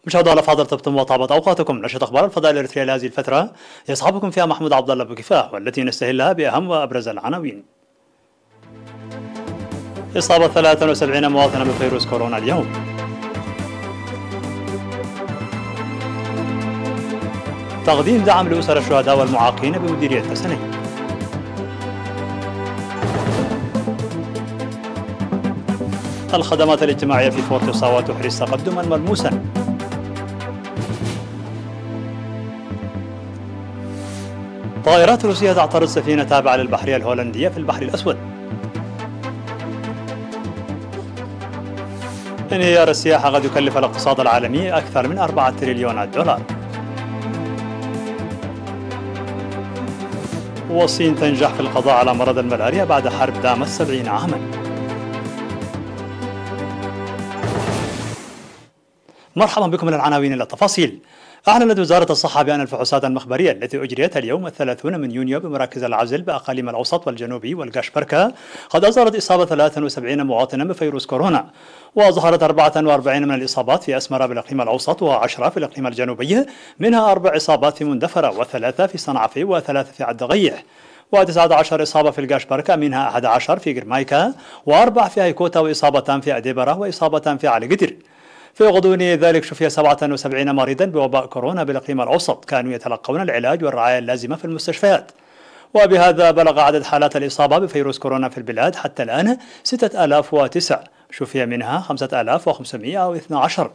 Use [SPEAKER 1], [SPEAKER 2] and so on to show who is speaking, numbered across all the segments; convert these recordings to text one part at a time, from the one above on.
[SPEAKER 1] مشاهدينا الأفاضل، طبتم وطابت أوقاتكم. نشرة أخبار الفضاء الإريترية لهذه الفترة يصحبكم فيها محمود عبد الله بكفاه، والتي نستهلها بأهم وأبرز العناوين. إصابة 73 مواطنا بفيروس كورونا اليوم. تقديم دعم لأسر الشهداء والمعاقين بمديرية تسني. الخدمات الاجتماعية في فورت ساوا تحرز تقدما ملموسا. طائرات روسية تعترض سفينة تابعة للبحرية الهولندية في البحر الأسود. انهيار السياحة قد يكلف الاقتصاد العالمي أكثر من 4 تريليون دولار. والصين تنجح في القضاء على مرض الملاريا بعد حرب دامت 70 عاما. مرحبا بكم من العناوين إلى التفاصيل. أعلنت وزارة الصحة بأن الفحوصات المخبرية التي أجريت اليوم 30 من يونيو بمراكز العزل بأقاليم الأوسط والجنوبي والقشبركة قد أظهرت إصابة 73 مواطنا بفيروس كورونا، وظهرت 44 من الإصابات في أسمرة بالإقليم الأوسط و10 في الإقليم الجنوبي، منها 4 إصابات في مندفرة و3 في صنعفي و3 في عدغيح، و19 إصابة في القشبركة، منها 11 في قرمايكا و4 في هيكوتا، وإصابتان في أديبرة وإصابتان في علي قدر. في غضون ذلك شفي 77 مريضا بوباء كورونا بالإقليم الأوسط كانوا يتلقون العلاج والرعاية اللازمة في المستشفيات، وبهذا بلغ عدد حالات الإصابة بفيروس كورونا في البلاد حتى الآن 6009، شفي منها 5512،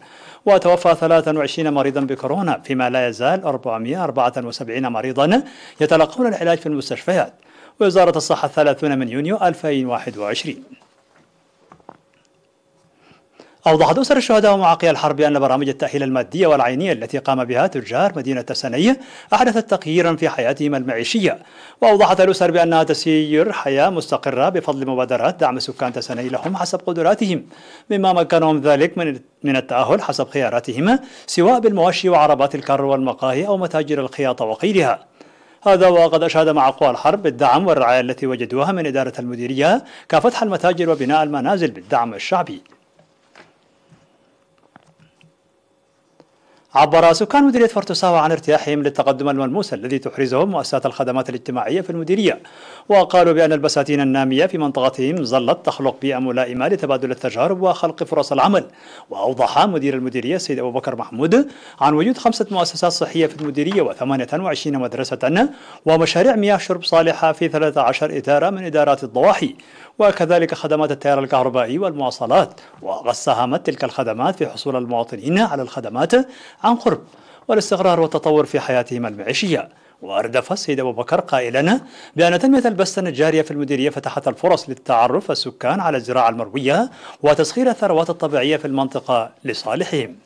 [SPEAKER 1] وتوفى 23 مريضا بكورونا، فيما لا يزال 474 مريضا يتلقون العلاج في المستشفيات. وزارة الصحة 30 من يونيو 2021. أوضحت أسر الشهداء ومعاقي الحرب أن برامج التأهيل المادية والعينية التي قام بها تجار مدينة تسني أحدثت تغييرا في حياتهم المعيشية، وأوضحت الأسر بأنها تسير حياة مستقرة بفضل مبادرات دعم سكان تسني لهم حسب قدراتهم، مما مكنهم ذلك من التأهل حسب خياراتهم، سواء بالمواشي وعربات الكار والمقاهي أو متاجر الخياطة وغيرها. هذا وقد أشاد معاقو الحرب بالدعم والرعاية التي وجدوها من إدارة المديرية كفتح المتاجر وبناء المنازل بالدعم الشعبي. عبر سكان مديرية فورت ساوا عن ارتياحهم للتقدم الملموس الذي تحرزه مؤسسات الخدمات الاجتماعية في المديرية، وقالوا بأن البساتين النامية في منطقتهم ظلت تخلق بيئة ملائمة لتبادل التجارب وخلق فرص العمل. وأوضح مدير المديرية السيد أبو بكر محمود عن وجود 5 مؤسسات صحية في المديرية و28 مدرسة ومشاريع مياه شرب صالحة في 13 إدارة من إدارات الضواحي، وكذلك خدمات التيار الكهربائي والمواصلات. وقد ساهمت تلك الخدمات في حصول المواطنين على الخدمات عن قرب والاستقرار والتطور في حياتهم المعيشية. وأردف السيد أبو بكر قائلا بأن تنمية البستنة الجارية في المديرية فتحت الفرص للتعرف السكان على الزراعة المروية وتسخير الثروات الطبيعية في المنطقة لصالحهم.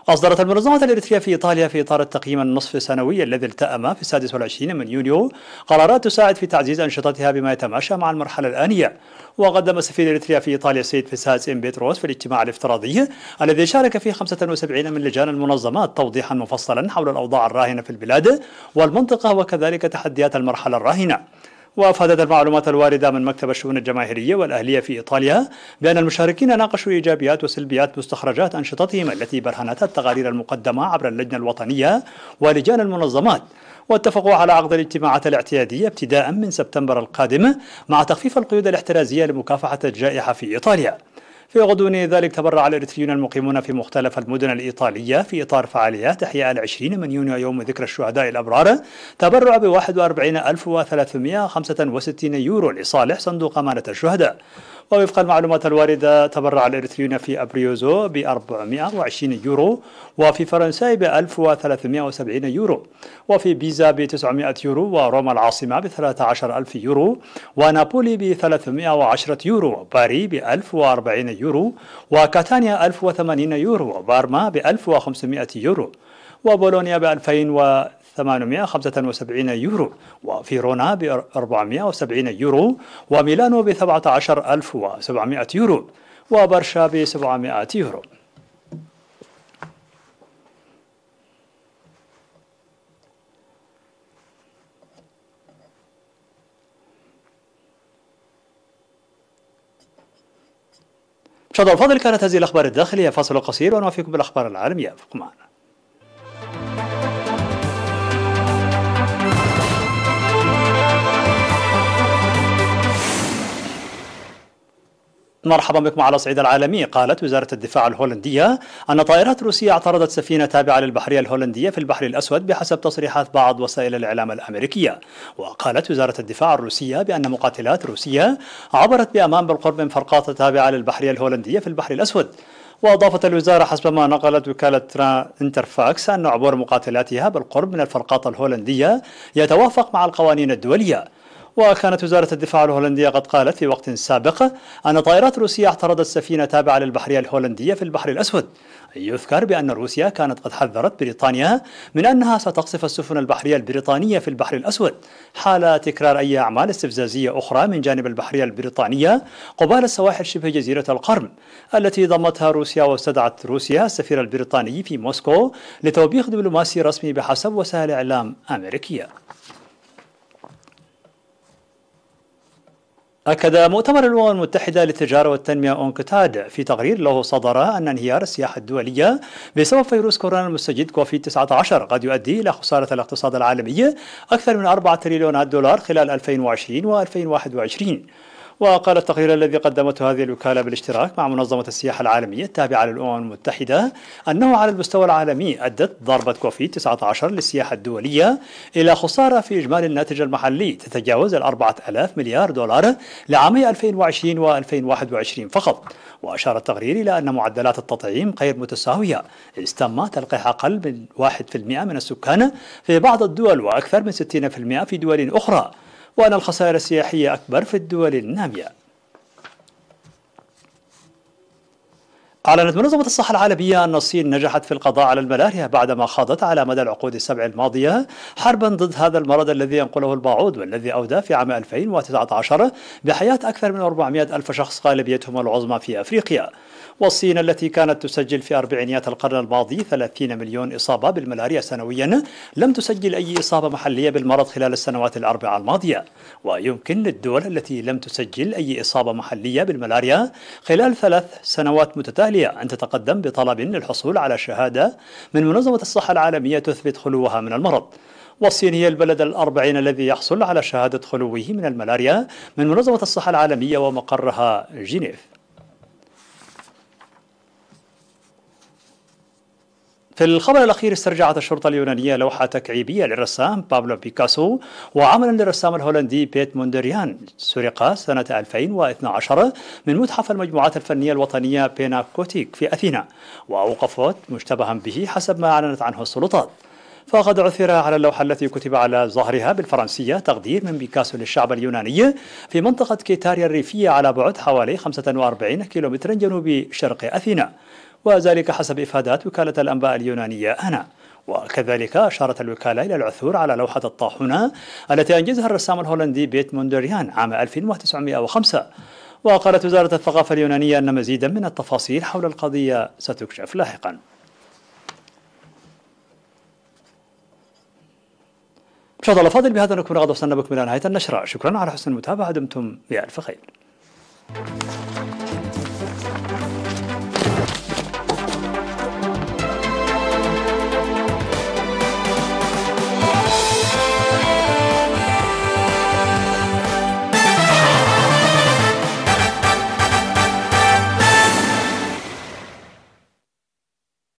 [SPEAKER 1] أصدرت المنظمة الإريترية في إيطاليا في إطار التقييم النصف السنوي الذي التأم في 26 من يونيو قرارات تساعد في تعزيز أنشطتها بما يتماشى مع المرحلة الآنية. وقدم سفير إريتريا في إيطاليا السيد فيساس بيتروس في الاجتماع الافتراضي الذي شارك فيه 75 من لجان المنظمات توضيحا مفصلا حول الأوضاع الراهنة في البلاد والمنطقة وكذلك تحديات المرحلة الراهنة. وأفادت المعلومات الواردة من مكتب الشؤون الجماهيرية والأهلية في إيطاليا بأن المشاركين ناقشوا إيجابيات وسلبيات مستخرجات أنشطتهم التي برهنتها التقارير المقدمة عبر اللجنة الوطنية ولجان المنظمات، واتفقوا على عقد الاجتماعات الاعتيادية ابتداء من سبتمبر القادم مع تخفيف القيود الاحترازية لمكافحة الجائحة في إيطاليا. في غضون ذلك تبرع الإريتريون المقيمون في مختلف المدن الإيطالية في إطار فعاليات إحياء 20 من يونيو يوم ذكرى الشهداء الأبرار تبرع ب 41365 يورو لصالح صندوق أمانة الشهداء. ووفق المعلومات الواردة تبرع الإريتريون في أبريوزو ب 420 يورو، وفي فرنسا ب 1370 يورو، وفي بيزا ب 900 يورو، وروما العاصمة ب 13000 يورو، ونابولي ب 310 يورو، وباري ب 1040 يورو، وكاتانيا 1080 يورو، وبارما ب 1500 يورو، وبولونيا ب 2875 يورو، وفي رونا ب 470 يورو، وميلانو ب 17700 يورو، وبرشا ب 700 يورو. مشاهدينا الفاضل، كانت هذه الأخبار الداخلية. فاصل قصير ونوافيكم بالأخبار العالمية، ابقوا معنا. مرحبا بكم. على الصعيد العالمي، قالت وزارة الدفاع الهولندية أن طائرات روسية اعترضت سفينة تابعة للبحرية الهولندية في البحر الأسود بحسب تصريحات بعض وسائل الإعلام الأمريكية. وقالت وزارة الدفاع الروسية بأن مقاتلات روسية عبرت بأمان بالقرب من فرقاطة تابعة للبحرية الهولندية في البحر الأسود. وأضافت الوزارة حسب ما نقلت وكالة انترفاكس أن عبور مقاتلاتها بالقرب من الفرقاطة الهولندية يتوافق مع القوانين الدولية. وكانت وزارة الدفاع الهولندية قد قالت في وقت سابق أن طائرات روسية اعترضت سفينة تابعة للبحرية الهولندية في البحر الأسود. يذكر بأن روسيا كانت قد حذرت بريطانيا من أنها ستقصف السفن البحرية البريطانية في البحر الأسود حال تكرار أي أعمال استفزازية أخرى من جانب البحرية البريطانية قبال السواحل شبه جزيرة القرم التي ضمتها روسيا. واستدعت روسيا السفير البريطاني في موسكو لتوبيخ دبلوماسي رسمي بحسب وسائل إعلام أمريكية. أكد مؤتمر الأمم المتحدة للتجارة والتنمية أونكتاد في تقرير له صدر أن انهيار السياحة الدولية بسبب فيروس كورونا المستجد كوفيد 19 قد يؤدي إلى خسارة الاقتصاد العالمي أكثر من 4 تريليونات دولار خلال 2020 و2021. وقال التقرير الذي قدمته هذه الوكالة بالاشتراك مع منظمة السياحة العالمية التابعة للأمم المتحدة أنه على المستوى العالمي أدت ضربة كوفيد 19 للسياحة الدولية إلى خسارة في إجمالي الناتج المحلي تتجاوز 4000 مليار دولار لعامي 2020 و2021 فقط. وأشار التقرير إلى أن معدلات التطعيم غير متساوية، إذ تم تلقيح أقل من 1% من السكان في بعض الدول وأكثر من 60% في دول أخرى، وأن الخسائر السياحية أكبر في الدول النامية. أعلنت منظمة الصحة العالمية أن الصين نجحت في القضاء على الملاريا بعدما خاضت على مدى العقود السبع الماضية حربا ضد هذا المرض الذي ينقله البعوض، والذي أودى في عام 2019 بحياة أكثر من 400 ألف شخص غالبيتهم العظمى في أفريقيا. والصين التي كانت تسجل في أربعينيات القرن الماضي 30 مليون إصابة بالملاريا سنويا لم تسجل أي إصابة محلية بالمرض خلال السنوات الأربع الماضية. ويمكن للدول التي لم تسجل أي إصابة محلية بالملاريا خلال 3 سنوات متتالية أن تتقدم بطلب للحصول على شهادة من منظمة الصحة العالمية تثبت خلوها من المرض. والصين هي البلد الأربعين الذي يحصل على شهادة خلوه من الملاريا من منظمة الصحة العالمية ومقرها جنيف. في الخبر الأخير، استرجعت الشرطة اليونانية لوحة تكعيبية للرسام بابلو بيكاسو وعملا للرسام الهولندي بيت موندريان سرق سنة 2012 من متحف المجموعات الفنية الوطنية بيناكوتيك في أثينا، وأوقفت مشتبها به حسب ما أعلنت عنه السلطات. فقد عثر على اللوحة التي كتب على ظهرها بالفرنسية تقدير من بيكاسو للشعب اليوناني في منطقة كيتاريا الريفية على بعد حوالي 45 كيلومترا جنوب شرق أثينا، وذلك حسب إفادات وكالة الأنباء اليونانية أنا. وكذلك أشارت الوكالة إلى العثور على لوحة الطاحونة التي أنجزها الرسام الهولندي بيت موندريان عام 1905. وقالت وزارة الثقافة اليونانية أن مزيدا من التفاصيل حول القضية ستكشف لاحقا. مشاهدينا الأفاضل، بهذا نكون قد وصلنا بكم إلى نهاية النشرة. شكرا على حسن المتابعة، دمتم بألف خير.